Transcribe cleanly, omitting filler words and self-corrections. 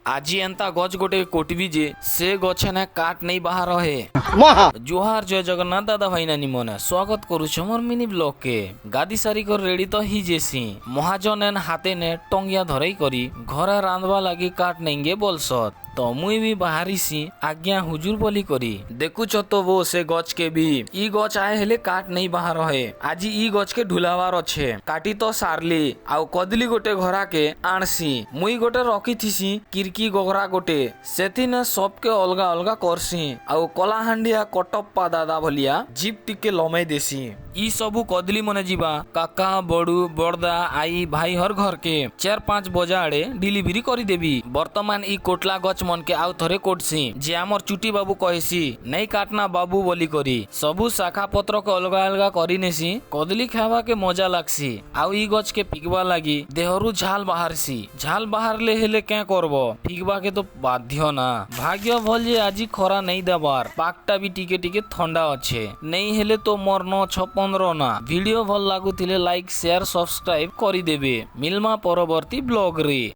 आज एंता गछ गोटे कोटबी जे से गछ ने काट नहीं बाहर है। जोहार जय जगन्नाथ दादा भाई नानी मने स्वागत करुछ मोर मिनी ब्लॉग के। गादी सारी कर रेडी तो ही जेसी महाजन एन हाथे ने टंगिया धरई करी घरे रांधवा लगी काट नेंगे बोलसत तो मुई भी बाहरी सी आज्ञा हुजूर बोली करी देखुच तो वो से गछ के भी ई गछ आए हेले काट नहीं बाहर है। आज ई गछ के ढुलावार अच्छे काटी तो सारली आउ कदली गोटे घरा के आणसी मुई गोटे रखी थीसी किरकी गोगरा गोटे सेथि ने सबके अलगा अलगा करसी आउ कलाहांडिया कटप्पा दादा भलिया जीप टिके लमई देसी। ई सबू कदली मने जीवा काका बड़ू बड़दा आई भाई हर घर के 4-5 बजा आड़े डिलीवरी करी देवी। वर्तमान ई कोटला गछ मन के आउ थरे कोटसी जे हमर चुटी बाबू कहसी नहीं काटना बाबू बोली करी सबू शाखा पत्र के अलगा अलगा करी नेसी कदली खावा के मजा लागसी आउ ई गछ के पिकवा लागी देहरु झाल बाहरसी झाल बाहर ले हेले क्या करबो पिकवा के तो बाध्य ना भाग्य भल जे आजी खरा नहीं देबार पाकटा भी टिके टिके ठंडा अच्छे नहीं हेले तो मरन 6-15 ना। वीडियो भल लागुथिले लाइक शेयर सब्सक्राइब करी देबे मिलमा परवर्ती ब्लॉग रे।